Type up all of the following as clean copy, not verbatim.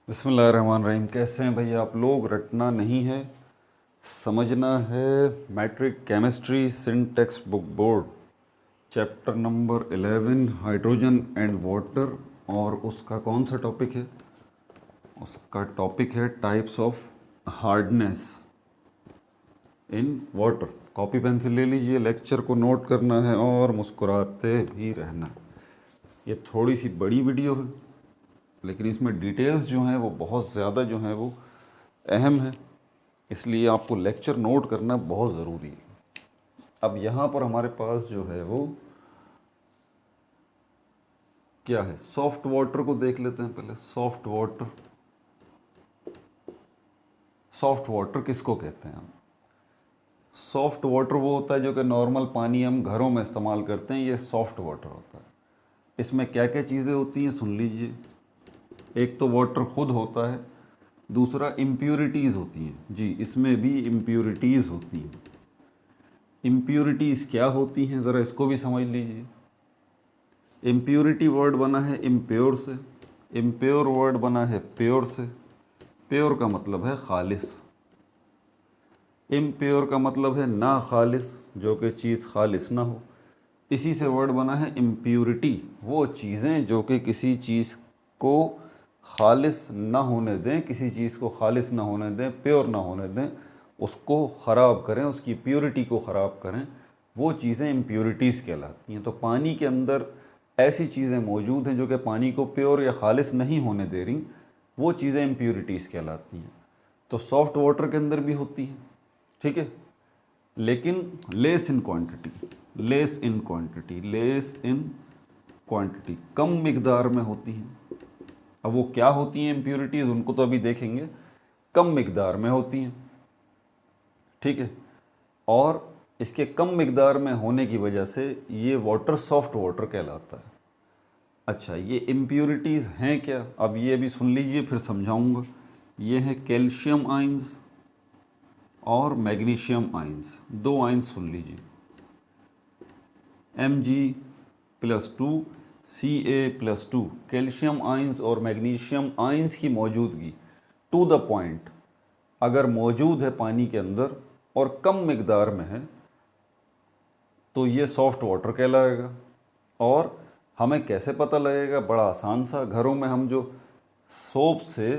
बिस्मिल्लाहिर्रहमानिर्रहीम। कैसे हैं भैया आप लोग? रटना नहीं है, समझना है। Matric chemistry Sindh text book board, chapter number 11 hydrogen and water. और उसका कौन सा टॉपिक है? उसका टॉपिक है types of hardness in water. Copy pencil ले लीजिए, लेक्चर को नोट करना है और मुस्कुराते भी रहना। ये थोड़ी सी बड़ी वीडियो है, लेकिन इसमें डिटेल्स जो हैं वो बहुत ज़्यादा जो हैं वो अहम है, इसलिए आपको लेक्चर नोट करना बहुत ज़रूरी है। अब यहाँ पर हमारे पास जो है वो क्या है, सॉफ्ट वाटर को देख लेते हैं पहले। सॉफ्ट वाटर, सॉफ्ट वाटर किसको कहते हैं हम? सॉफ्ट वाटर वो होता है जो कि नॉर्मल पानी हम घरों में इस्तेमाल करते हैं, ये सॉफ्ट वाटर होता है। इसमें क्या क्या चीज़ें होती हैं सुन लीजिए। एक तो वाटर खुद होता है, दूसरा इम्प्योरिटीज़ होती हैं। जी, इसमें भी इम्प्योरिटीज़ होती हैं। इम्प्योरिटीज़ क्या होती हैं ज़रा इसको भी समझ लीजिए। इम्प्योरिटी वर्ड बना है इम्प्योर से, इम्प्योर वर्ड बना है प्योर से। प्योर का मतलब है खालिस, इम्प्योर का मतलब है ना खालिस, जो कि चीज़ खालिस ना हो। इसी से वर्ड बना है इम्प्योरिटी, वो चीज़ें जो कि किसी चीज़ को खालिस ना होने दें, किसी चीज़ को खालिस ना होने दें, प्योर ना होने दें, उसको ख़राब करें, उसकी प्योरिटी को ख़राब करें, वो चीज़ें इम्प्योरिटीज़ कहलाती हैं। तो पानी के अंदर ऐसी चीज़ें मौजूद हैं जो कि पानी को प्योर या खालिस नहीं होने दे रही, वो चीज़ें इम्प्योरिटीज़ कहलाती हैं। तो सॉफ्ट वाटर के अंदर भी होती हैं, ठीक है, लेकिन less in quantity, less in quantity, less in quantity, कम मिकदार में होती हैं। अब वो क्या होती हैं इम्प्योरिटीज़, उनको तो अभी देखेंगे। कम मिकदार में होती हैं, ठीक है, और इसके कम मिकदार में होने की वजह से ये वाटर सॉफ्ट वाटर कहलाता है। अच्छा, ये इम्प्योरिटीज़ हैं क्या? अब ये अभी सुन लीजिए फिर समझाऊंगा। ये है कैल्शियम आइंस और मैग्नीशियम आइंस। दो आइंस सुन लीजिए, Mg+2 Ca+2। कैल्शियम आइंस और मैग्नीशियम आइंस की मौजूदगी टू द पॉइंट अगर मौजूद है पानी के अंदर और कम मिकदार में है तो ये सॉफ्ट वाटर कहलाएगा। और हमें कैसे पता लगेगा? बड़ा आसान सा, घरों में हम जो सोप से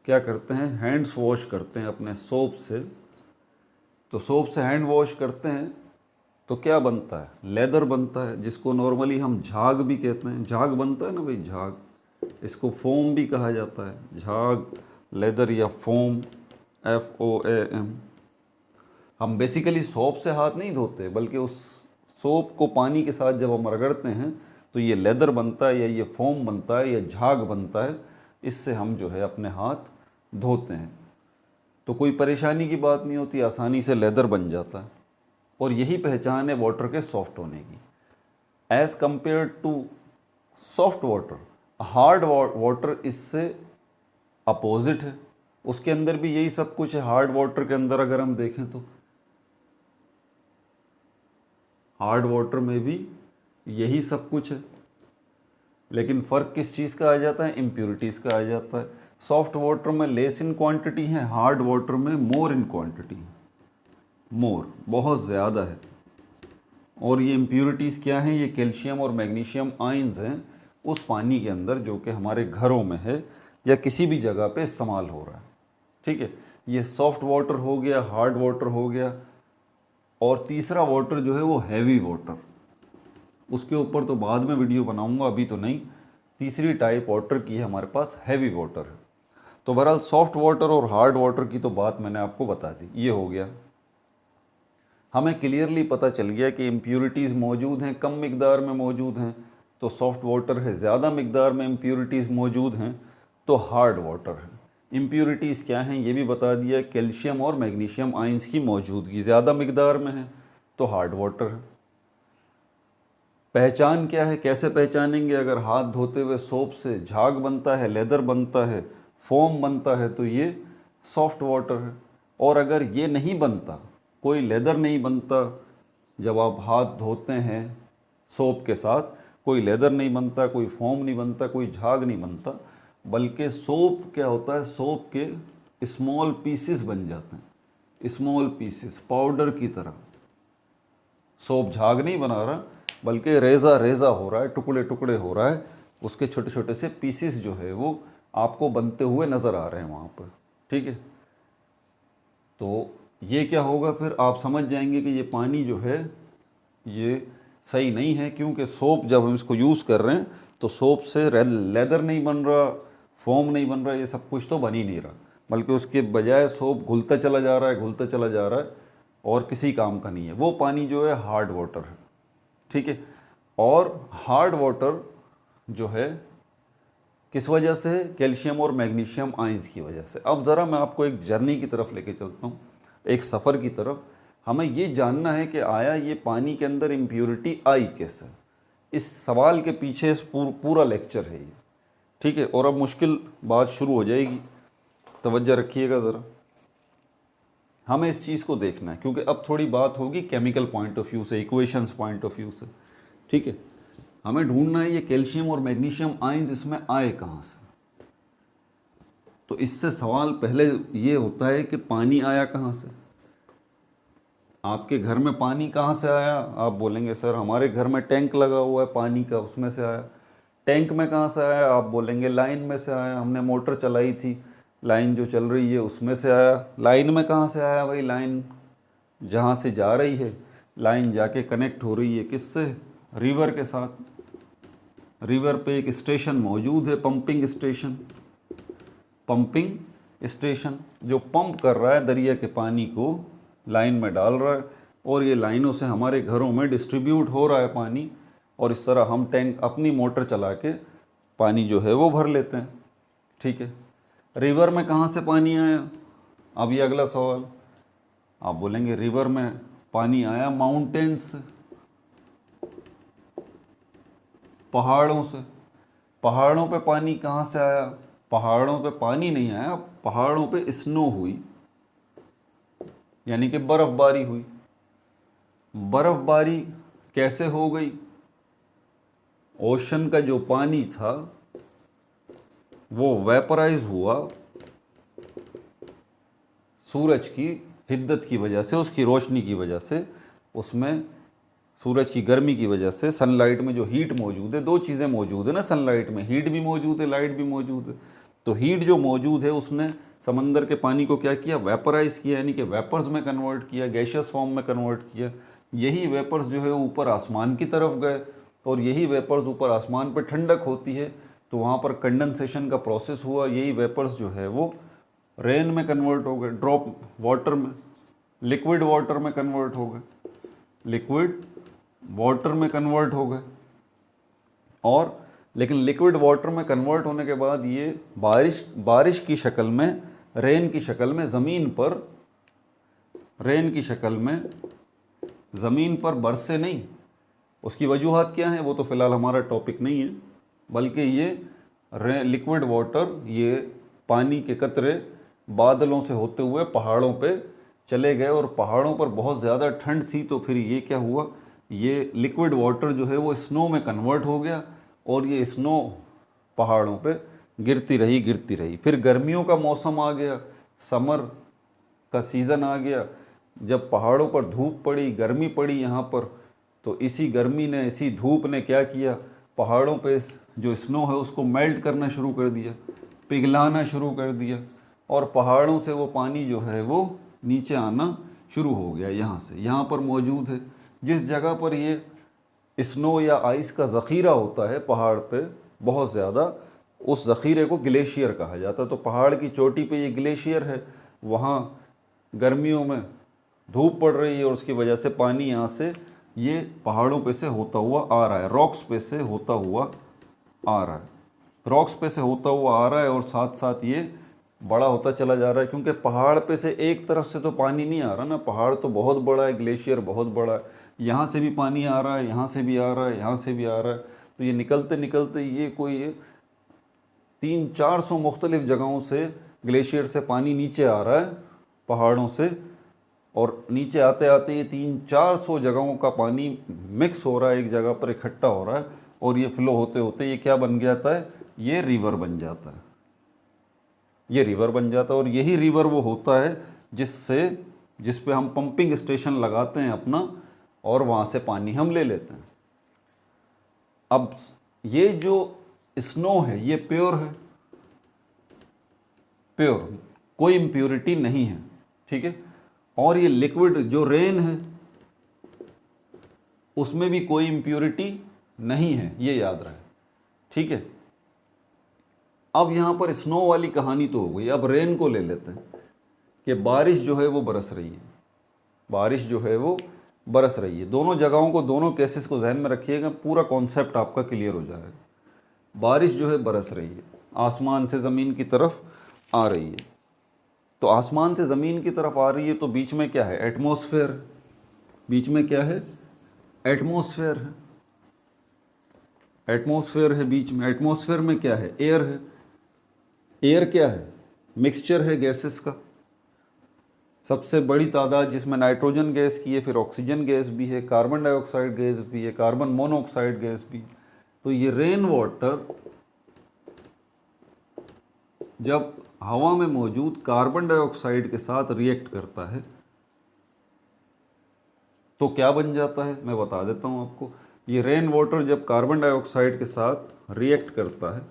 क्या करते हैं, हैंड्स वॉश करते हैं अपने सोप से। तो सोप से हैंड वॉश करते हैं तो क्या बनता है? लेदर बनता है, जिसको नॉर्मली हम झाग भी कहते हैं। झाग बनता है ना भाई, झाग। इसको फोम भी कहा जाता है, झाग, लेदर या फोम, FOAM। हम बेसिकली सोप से हाथ नहीं धोते, बल्कि उस सोप को पानी के साथ जब हम रगड़ते हैं तो ये लेदर बनता है या ये फोम बनता है या झाग बनता है। इससे हम जो है अपने हाथ धोते हैं, तो कोई परेशानी की बात नहीं होती, आसानी से लेदर बन जाता है। और यही पहचान है वाटर के सॉफ्ट होने की। As compare to soft water, hard water इससे अपोजिट है। उसके अंदर भी यही सब कुछ है। हार्ड वाटर के अंदर अगर हम देखें तो हार्ड वाटर में भी यही सब कुछ है, लेकिन फ़र्क किस चीज़ का आ जाता है? इम्प्योरिटीज़ का आ जाता है। सॉफ्ट वाटर में लेस इन क्वांटिटी है, हार्ड वाटर में मोर इन क्वांटिटी है, मोर, बहुत ज़्यादा है। और ये इम्प्योरिटीज़ क्या हैं? ये कैल्शियम और मैग्नीशियम आयंस हैं उस पानी के अंदर जो कि हमारे घरों में है या किसी भी जगह पे इस्तेमाल हो रहा है, ठीक है। ये सॉफ्ट वाटर हो गया, हार्ड वाटर हो गया। और तीसरा वाटर जो है वो हैवी वाटर, उसके ऊपर तो बाद में वीडियो बनाऊंगा, अभी तो नहीं। तीसरी टाइप वाटर की है हमारे पास, हैवी वाटर है। तो बहरहाल सॉफ्ट वाटर और हार्ड वाटर की तो बात मैंने आपको बता दी, ये हो गया। हमें क्लियरली पता चल गया कि इम्प्योरिटीज़ मौजूद हैं, कम मिकदार में मौजूद हैं तो सॉफ्ट वाटर है, ज़्यादा मिकदार में इम्प्योरिटीज़ मौजूद हैं तो हार्ड वाटर है। इम्प्योरिटीज़ क्या हैं ये भी बता दिया। कैल्शियम और मैग्नीशियम आयंस की मौजूदगी ज़्यादा मिकदार में है तो हार्ड वाटर है। पहचान क्या है, कैसे पहचानेंगे? अगर हाथ धोते हुए सोप से झाग बनता है, लेदर बनता है, फोम बनता है तो ये सॉफ्ट वाटर है। और अगर ये नहीं बनता, कोई लेदर नहीं बनता, जब आप हाथ धोते हैं सोप के साथ कोई लेदर नहीं बनता, कोई फोम नहीं बनता, कोई झाग नहीं बनता, बल्कि सोप क्या होता है, सोप के स्मॉल पीसेस बन जाते हैं, स्मॉल पीसेस पाउडर की तरह। सोप झाग नहीं बना रहा, बल्कि रेज़ा रेज़ा हो रहा है, टुकड़े टुकड़े हो रहा है, उसके छोटे छोटे से पीसेस जो है वो आपको बनते हुए नज़र आ रहे हैं वहाँ पर। ठीक है, तो ये क्या होगा, फिर आप समझ जाएंगे कि ये पानी जो है ये सही नहीं है, क्योंकि सोप जब हम इसको यूज़ कर रहे हैं तो सोप से लेदर नहीं बन रहा, फोम नहीं बन रहा, ये सब कुछ तो बन ही नहीं रहा, बल्कि उसके बजाय सोप घुलता चला जा रहा है, घुलता चला जा रहा है, और किसी काम का नहीं है। वो पानी जो है हार्ड वाटर है। ठीक है, और हार्ड वाटर जो है किस वजह से, कैल्शियम और मैग्नीशियम आयंस की वजह से। अब ज़रा मैं आपको एक जर्नी की तरफ लेके चलता हूँ, एक सफ़र की तरफ। हमें ये जानना है कि आया ये पानी के अंदर इम्प्योरिटी आई कैसे। इस सवाल के पीछे पूरा लेक्चर है ये। ठीक है, और अब मुश्किल बात शुरू हो जाएगी, तवज्जो रखिएगा ज़रा। हमें इस चीज़ को देखना है, क्योंकि अब थोड़ी बात होगी केमिकल पॉइंट ऑफ व्यू से, इक्वेशंस पॉइंट ऑफ व्यू से। ठीक है, हमें ढूंढना है ये कैल्शियम और मैग्नीशियम आयंस इसमें आए कहाँ से। तो इससे सवाल पहले ये होता है कि पानी आया कहाँ से। आपके घर में पानी कहाँ से आया, आप बोलेंगे सर हमारे घर में टैंक लगा हुआ है पानी का, उसमें से आया। टैंक में कहाँ से आया, आप बोलेंगे लाइन में से आया, हमने मोटर चलाई थी, लाइन जो चल रही है उसमें से आया। लाइन में कहाँ से आया भाई, लाइन जहाँ से जा रही है, लाइन जाके कनेक्ट हो रही है किससे, रिवर के साथ। रिवर पे एक स्टेशन मौजूद है, पंपिंग स्टेशन, पंपिंग स्टेशन जो पंप कर रहा है दरिया के पानी को, लाइन में डाल रहा है, और ये लाइनों से हमारे घरों में डिस्ट्रीब्यूट हो रहा है पानी, और इस तरह हम टैंक अपनी मोटर चला के पानी जो है वो भर लेते हैं। ठीक है, रिवर में कहाँ से पानी आया, अब ये अगला सवाल। आप बोलेंगे रिवर में पानी आया माउंटेन्स से, पहाड़ों से। पहाड़ों पे पानी कहाँ से आया, पहाड़ों पे पानी नहीं आया, पहाड़ों पे स्नो हुई, यानी कि बर्फ़बारी हुई। बर्फ़बारी कैसे हो गई, ओशन का जो पानी था वो वेपराइज हुआ सूरज की हिद्दत की वजह से, उसकी रोशनी की वजह से, उसमें सूरज की गर्मी की वजह से, सनलाइट में जो हीट मौजूद है, दो चीज़ें मौजूद है ना सनलाइट में, हीट भी मौजूद है, लाइट भी मौजूद है। तो हीट जो मौजूद है उसने समंदर के पानी को क्या किया, वेपराइज किया, यानी कि वेपर्स में कन्वर्ट किया, गैशियस फॉर्म में कन्वर्ट किया। यही वेपर्स जो है ऊपर आसमान की तरफ गए, और यही वेपर्स ऊपर आसमान पर ठंडक होती है तो वहाँ पर कंडेंसेशन का प्रोसेस हुआ, यही वेपर्स जो है वो रेन में कन्वर्ट हो गए, ड्रॉप वाटर में, लिक्विड वाटर में कन्वर्ट हो गए, लिक्विड वाटर में कन्वर्ट हो गए। और लेकिन लिक्विड वाटर में कन्वर्ट होने के बाद ये बारिश की शक्ल में, रेन की शक्ल में ज़मीन पर, रेन की शक्ल में ज़मीन पर बरसे नहीं। उसकी वजूहात क्या हैं वो तो फ़िलहाल हमारा टॉपिक नहीं है, बल्कि ये लिक्विड वाटर, ये पानी के कतरे बादलों से होते हुए पहाड़ों पे चले गए, और पहाड़ों पर बहुत ज़्यादा ठंड थी, तो फिर ये क्या हुआ, ये लिक्विड वाटर जो है वो स्नो में कन्वर्ट हो गया, और ये स्नो पहाड़ों पे गिरती रही गिरती रही। फिर गर्मियों का मौसम आ गया, समर का सीज़न आ गया, जब पहाड़ों पर धूप पड़ी, गर्मी पड़ी यहाँ पर, तो इसी गर्मी ने, इसी धूप ने क्या किया, पहाड़ों पे जो स्नो है उसको मेल्ट करना शुरू कर दिया, पिघलाना शुरू कर दिया, और पहाड़ों से वो पानी जो है वो नीचे आना शुरू हो गया। यहाँ से यहाँ पर मौजूद है, जिस जगह पर ये स्नो या आइस का ज़ख़ीरा होता है पहाड़ पे बहुत ज़्यादा, उस ज़ख़ीरे को ग्लेशियर कहा जाता है। तो पहाड़ की चोटी पे ये ग्लेशियर है, वहाँ गर्मियों में धूप पड़ रही है और उसकी वजह से पानी यहाँ से ये पहाड़ों पे से होता हुआ आ रहा है, रॉक्स पे से होता हुआ आ रहा है, रॉक्स पे से होता हुआ आ रहा है, और साथ साथ ये बड़ा होता चला जा रहा है, क्योंकि पहाड़ पे से एक तरफ से तो पानी नहीं आ रहा ना, पहाड़ तो बहुत बड़ा है, ग्लेशियर बहुत बड़ा है, यहाँ से भी पानी आ रहा है, यहाँ से भी आ रहा है, यहाँ से भी आ रहा है। तो ये निकलते निकलते ये कोई 300-400 मुख्तलिफ़ जगहों से ग्लेशियर से पानी नीचे आ रहा है पहाड़ों से, और नीचे आते आते ये 300-400 जगहों का पानी मिक्स हो रहा है, एक जगह पर इकट्ठा हो रहा है, और ये फ्लो होते होते ये क्या बन जाता है, ये रिवर बन जाता है। ये रिवर बन जाता है। और यही रिवर वो होता है जिस पे हम पंपिंग स्टेशन लगाते हैं अपना, और वहाँ से पानी हम ले लेते हैं। अब ये जो स्नो है ये प्योर है, प्योर, कोई इम्प्योरिटी नहीं है, ठीक है। और ये लिक्विड जो रेन है उसमें भी कोई इम्प्योरिटी नहीं है, ये याद रहे, ठीक है। अब यहाँ पर स्नो वाली कहानी तो हो गई। अब रेन को ले लेते हैं कि बारिश जो है वो बरस रही है, बारिश जो है वो बरस रही है। दोनों जगहों को, दोनों केसेस को जहन में रखिएगा, पूरा कॉन्सेप्ट आपका क्लियर हो जाएगा। बारिश जो है बरस रही है, आसमान से ज़मीन की तरफ आ रही है। तो आसमान से ज़मीन की तरफ आ रही है तो बीच में क्या है? एटमॉस्फेयर। बीच में क्या है? एटमॉस्फेयर है। एटमॉस्फेयर है बीच में। एटमॉस्फेयर में क्या है? एयर है। एयर क्या है? मिक्सचर है गैसेस का। सबसे बड़ी तादाद जिसमें नाइट्रोजन गैस की है, फिर ऑक्सीजन गैस भी है, कार्बन डाइऑक्साइड गैस भी है, कार्बन मोनोऑक्साइड गैस भी। तो ये रेन वाटर जब हवा में मौजूद कार्बन डाइऑक्साइड के साथ रिएक्ट करता है तो क्या बन जाता है, मैं बता देता हूँ आपको। ये रेन वाटर जब कार्बन डाइऑक्साइड के साथ रिएक्ट करता है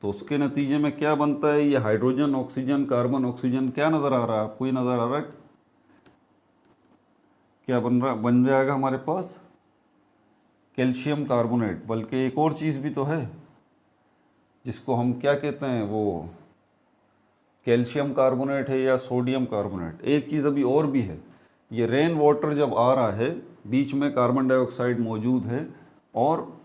तो उसके नतीजे में क्या बनता है? ये हाइड्रोजन, ऑक्सीजन, कार्बन, ऑक्सीजन, क्या नज़र आ रहा है आपको? ये नज़र आ रहा है क्या बन जाएगा हमारे पास? Calcium carbonate. बल्कि एक और चीज़ भी तो है जिसको हम क्या कहते हैं, वो कैल्शियम कार्बोनेट है या सोडियम कार्बोनेट। एक चीज़ अभी और भी है, ये रेन वाटर जब आ रहा है बीच में कार्बन डाइऑक्साइड मौजूद है, और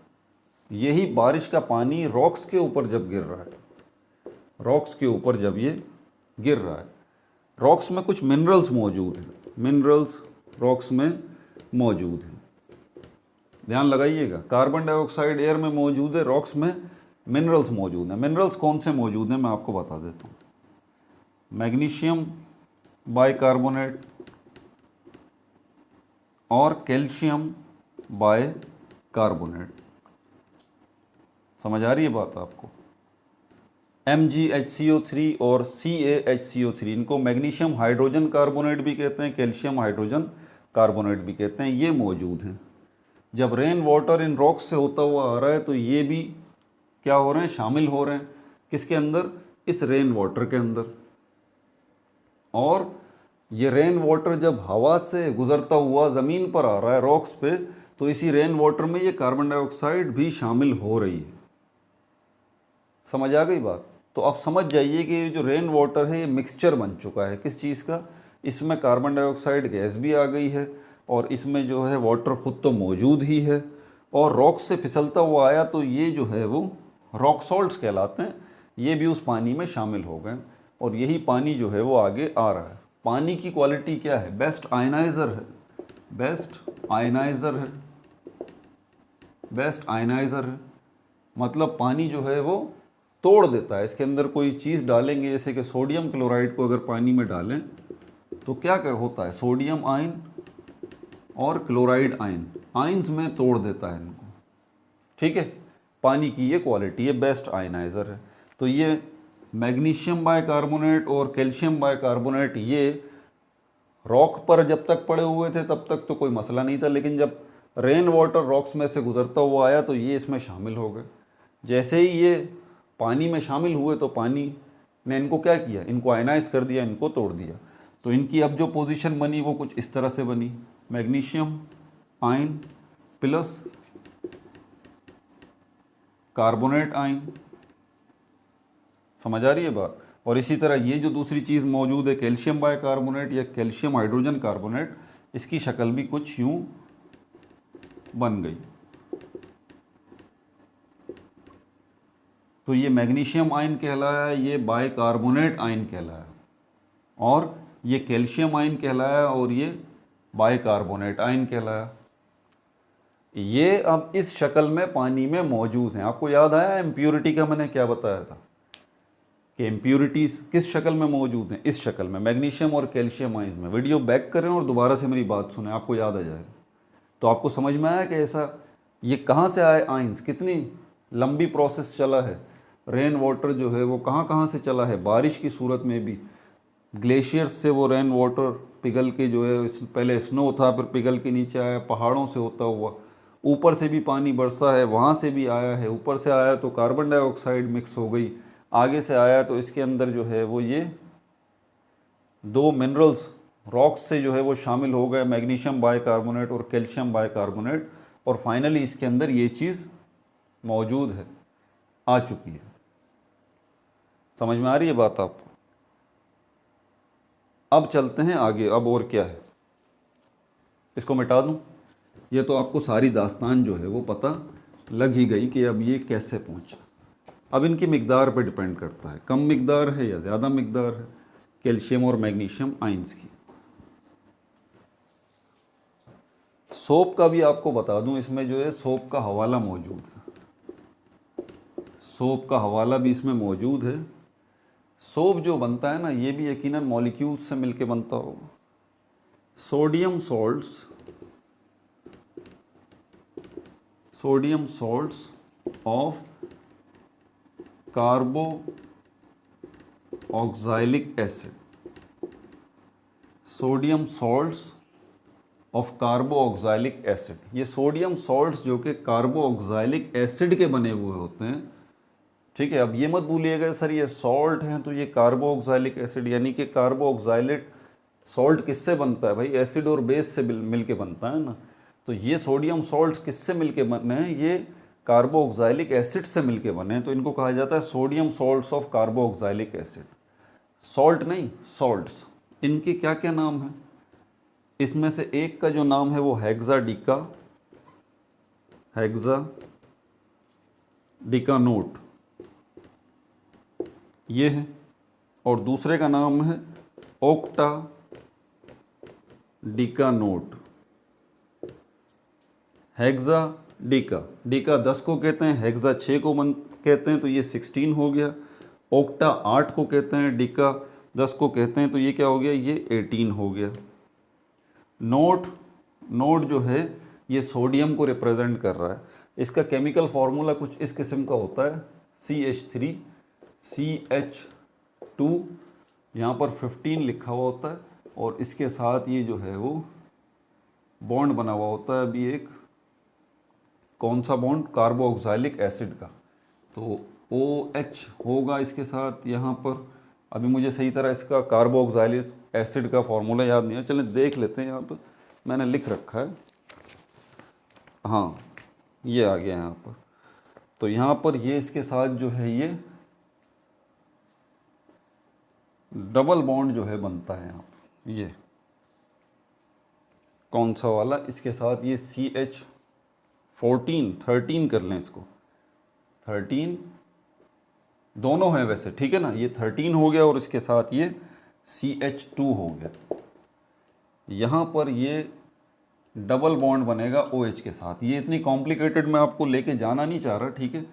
यही बारिश का पानी रॉक्स के ऊपर जब गिर रहा है, रॉक्स के ऊपर जब ये गिर रहा है, रॉक्स में कुछ मिनरल्स मौजूद हैं, मिनरल्स रॉक्स में मौजूद हैं। ध्यान लगाइएगा, कार्बन डाइऑक्साइड एयर में मौजूद है, रॉक्स में मिनरल्स मौजूद हैं। मिनरल्स कौन से मौजूद हैं मैं आपको बता देता हूँ। मैग्नीशियम बाइकार्बोनेट और कैल्शियम बाइकार्बोनेट। समझ आ रही है बात आपको? MgHCO3 और CaHCO3, इनको मैग्नीशियम हाइड्रोजन कार्बोनेट भी कहते हैं, कैल्शियम हाइड्रोजन कार्बोनेट भी कहते हैं, ये मौजूद हैं। जब रेन वाटर इन रॉक्स से होता हुआ आ रहा है तो ये भी क्या हो रहे हैं? शामिल हो रहे हैं। किसके अंदर? इस रेन वाटर के अंदर। और ये रेन वाटर जब हवा से गुजरता हुआ ज़मीन पर आ रहा है रॉक्स पे, तो इसी रेन वाटर में ये कार्बन डाइऑक्साइड भी शामिल हो रही है। समझ आ गई बात? तो आप समझ जाइए कि ये जो रेन वाटर है ये मिक्सचर बन चुका है। किस चीज़ का? इसमें कार्बन डाइऑक्साइड गैस भी आ गई है, और इसमें जो है वाटर खुद तो मौजूद ही है, और रॉक से फिसलता हुआ आया तो ये जो है वो रॉक सॉल्ट्स कहलाते हैं, ये भी उस पानी में शामिल हो गए, और यही पानी जो है वो आगे आ रहा है। पानी की क्वालिटी क्या है? बेस्ट आयनाइज़र है, बेस्ट आयनाइज़र है, बेस्ट आयनाइज़र है। मतलब पानी जो है वो तोड़ देता है। इसके अंदर कोई चीज़ डालेंगे, जैसे कि सोडियम क्लोराइड को अगर पानी में डालें तो क्या होता है? सोडियम आयन और क्लोराइड आयन, आयन्स में तोड़ देता है इनको, ठीक है। पानी की ये क्वालिटी है, बेस्ट आयनाइज़र है। तो ये मैग्नीशियम बाइकार्बोनेट और कैल्शियम बाइकार्बोनेट ये रॉक पर जब तक पड़े हुए थे तब तक तो कोई मसला नहीं था, लेकिन जब रेन वाटर रॉक्स में से गुजरता हुआ आया तो ये इसमें शामिल हो गए। जैसे ही ये पानी में शामिल हुए तो पानी ने इनको क्या किया? इनको आयनाइज कर दिया, इनको तोड़ दिया। तो इनकी अब जो पोजीशन बनी वो कुछ इस तरह से बनी, magnesium ion plus carbonate ion. समझ आ रही है बात? और इसी तरह ये जो दूसरी चीज़ मौजूद है कैल्शियम बाइकार्बोनेट या कैल्शियम हाइड्रोजन कार्बोनेट, इसकी शक्ल भी कुछ यूँ बन गई। तो ये मैग्नीशियम आयन कहलाया, ये बाइकार्बोनेट आयन कहलाया, और ये कैल्शियम आयन कहलाया, और ये बाइकार्बोनेट आयन कहलाया। ये अब इस शक्ल में पानी में मौजूद हैं। आपको याद आया इम्प्योरिटी का मैंने क्या बताया था कि इम्प्योरिटीज़ किस शक्ल में मौजूद हैं? इस शक्ल में, मैग्नीशियम और कैल्शियम आयन्स में। वीडियो बैक करें और दोबारा से मेरी बात सुने, आपको याद आ जाएगा। तो आपको समझ में आया कि ऐसा ये कहाँ से आए आयन्स, कितनी लंबी प्रोसेस चला है। रेन वाटर जो है वो कहाँ कहाँ से चला है, बारिश की सूरत में भी ग्लेशियर्स से वो रेन वाटर पिघल के जो है, पहले स्नो था फिर पिघल के नीचे आया, पहाड़ों से होता हुआ ऊपर से भी पानी बरसा है, वहाँ से भी आया है, ऊपर से आया तो कार्बन डाइऑक्साइड मिक्स हो गई, आगे से आया तो इसके अंदर जो है वो ये दो मिनरल्स रॉक्स से जो है वो शामिल हो गए, मैग्नीशियम बाइकार्बोनेट और कैल्शियम बाइकार्बोनेट, और फाइनली इसके अंदर ये चीज़ मौजूद है, आ चुकी है। समझ में आ रही है बात आपको? अब चलते हैं आगे, अब और क्या है, इसको मिटा दूं? ये तो आपको सारी दास्तान जो है वो पता लग ही गई कि अब ये कैसे पहुंचा। अब इनकी मिकदार पर डिपेंड करता है, कम मिकदार है या ज़्यादा मिकदार है कैल्शियम और मैग्नीशियम आयंस की। सोप का भी आपको बता दूं, इसमें जो है सोप का हवाला मौजूद है, सोप का हवाला भी इसमें मौजूद है। सोप जो बनता है ना, ये भी यकीनन मॉलिक्यूल्स से मिलके बनता होगा। Sodium salts of कार्बो oxalic acid, sodium salts of कार्बो oxalic acid. ये सोडियम सॉल्ट्स जो कि कार्बो ऑक्सैलिक एसिड के बने हुए होते हैं, ठीक है। अब ये मत भूलिएगा सर ये सॉल्ट हैं तो ये कार्बो ऑक्सैलिक एसिड, यानी कि कार्बो ऑक्सैलिक सॉल्ट किससे बनता है भाई? एसिड और बेस से मिलके बनता है ना। तो ये सोडियम सॉल्ट्स किससे मिलके बने हैं? ये कार्बो ऑक्सैलिक एसिड से मिलके बने हैं, तो इनको कहा जाता है sodium salts of कार्बो oxalic acid. Salt नहीं, सॉल्ट्स। इनके क्या क्या नाम हैं? इसमें से एक का जो नाम है वो हेक्साडिकानोट ये है, और दूसरे का नाम है ऑक्टाडिकानोट। डिका 10 को कहते हैं, हेक्सा 6 को कहते हैं, तो ये 16 हो गया। ऑक्टा 8 को कहते हैं, डिका 10 को कहते हैं, तो ये क्या हो गया? ये 18 हो गया। नोट जो है ये सोडियम को रिप्रेजेंट कर रहा है। इसका केमिकल फार्मूला कुछ इस किस्म का होता है, CH3CH2, यहाँ पर 15 लिखा हुआ होता है, और इसके साथ ये जो है वो बॉन्ड बना हुआ होता है। अभी एक कौन सा बॉन्ड? कार्बो ऑक्सैलिक एसिड का, तो OH होगा इसके साथ यहाँ पर। अभी मुझे सही तरह इसका कार्बो ऑक्सैलिक एसिड का फार्मूला याद नहीं है, चलें देख लेते हैं। यहाँ पर मैंने लिख रखा है, हाँ ये आ गया यहाँ पर। तो यहाँ पर ये इसके साथ जो है ये डबल बॉन्ड जो है बनता है यहाँ पर। ये कौन सा वाला? इसके साथ ये CH13 कर लें इसको, 13 दोनों हैं वैसे, ठीक है ना। ये 13 हो गया और इसके साथ ये CH2 हो गया। यहाँ पर ये डबल बॉन्ड बनेगा OH के साथ। ये इतनी कॉम्प्लिकेटेड मैं आपको लेके जाना नहीं चाह रहा, ठीक है।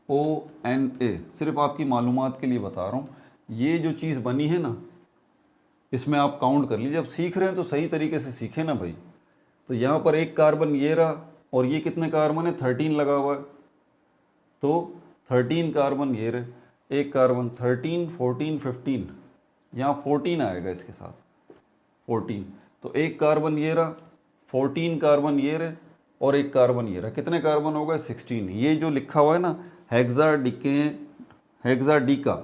ONA सिर्फ आपकी मालूमात के लिए बता रहा हूँ। ये जो चीज़ बनी है ना, इसमें आप काउंट कर लीजिए। जब सीख रहे हैं तो सही तरीके से सीखें ना भाई। तो यहाँ पर एक कार्बन ये रहा, और ये कितने कार्बन है? 13 लगा हुआ है, तो 13 कार्बन ये रहे, एक कार्बन 13, 14, 15, यहाँ 14 आएगा इसके साथ, 14। तो एक कार्बन ये रहा, 14 कार्बन ये रहे, और एक कार्बन ये रहा। कितने कार्बन हो गए? 16। ये जो लिखा हुआ है ना हेक्साडिका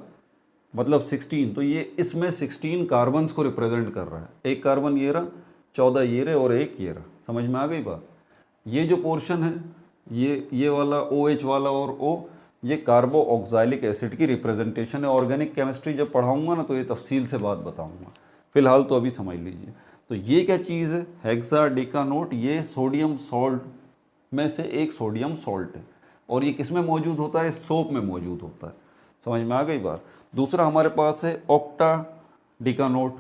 मतलब 16, तो ये इसमें 16 कार्बन्स को रिप्रेजेंट कर रहा है। एक कार्बन ये रहा, 14 ये रहे, और एक ये रहा। समझ में आ गई बात? ये जो पोर्शन है ये वाला OH वाला और O, ये कार्बो ऑक्सैलिक एसिड की रिप्रेजेंटेशन है। ऑर्गेनिक केमिस्ट्री जब पढ़ाऊंगा ना तो ये तफसील से बात बताऊंगा, फिलहाल तो अभी समझ लीजिए। तो ये क्या चीज़ है? हेक्साडिकानोट। ये सोडियम सॉल्ट में से एक सोडियम सॉल्ट है, और ये किस में मौजूद होता है? सोप में मौजूद होता है। समझ में आ गई बात? दूसरा हमारे पास है ऑक्टाडिकानोट।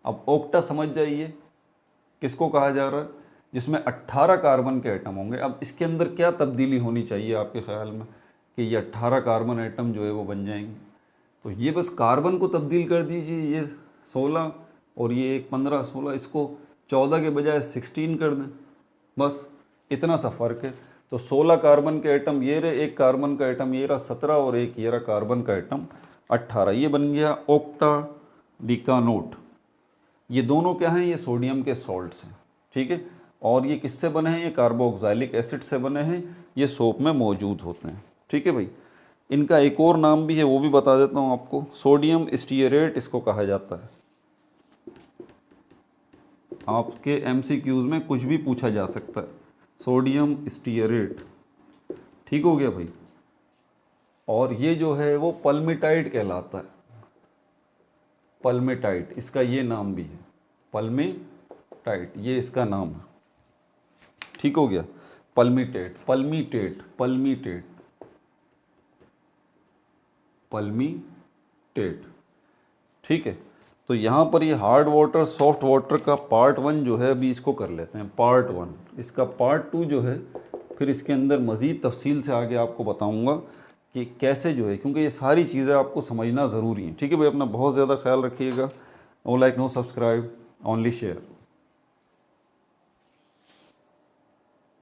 अब ऑक्टा समझ जाइए किसको कहा जा रहा है? जिसमें 18 कार्बन के एटम होंगे। अब इसके अंदर क्या तब्दीली होनी चाहिए आपके ख्याल में कि ये 18 कार्बन एटम जो है वो बन जाएंगे? तो ये बस कार्बन को तब्दील कर दीजिए, ये 16 और ये एक 15, 16, इसको 14 के बजाय 16 कर दें, बस इतना सा फ़र्क है। तो 16 कार्बन के एटम ये रहे, एक कार्बन का एटम ये रहा 17 और एक ये रहा कार्बन का एटम 18। ये बन गया ऑक्टा डिकानोट। ये दोनों क्या हैं, ये सोडियम के सॉल्ट्स हैं, ठीक है। और ये किससे बने हैं, ये कार्बोक्सिलिक एसिड से बने हैं, ये सोप में मौजूद होते हैं, ठीक है भाई। इनका एक और नाम भी है, वो भी बता देता हूँ आपको, सोडियम स्टीयरेट इसको कहा जाता है। आपके एमसीक्यूज में कुछ भी पूछा जा सकता है, सोडियम स्टीयरेट, ठीक हो गया भाई। और ये जो है वो पल्मेटाइट कहलाता है, पल्मेटाइट इसका ये नाम भी है, पल्मेटाइट ये इसका नाम है, ठीक हो गया। पल्मीटेट, पल्मीटेट, पल्मीटेट, पल्मीटेट, ठीक है। तो यहाँ पर ये हार्ड वाटर सॉफ्ट वाटर का पार्ट 1 जो है अभी इसको कर लेते हैं, पार्ट 1। इसका पार्ट 2 जो है फिर इसके अंदर मज़ीद तफसील से आगे आपको बताऊँगा कि कैसे जो है, क्योंकि ये सारी चीज़ें आपको समझना ज़रूरी हैं, ठीक है भाई। अपना बहुत ज़्यादा ख्याल रखिएगा। No like no subscribe, only share.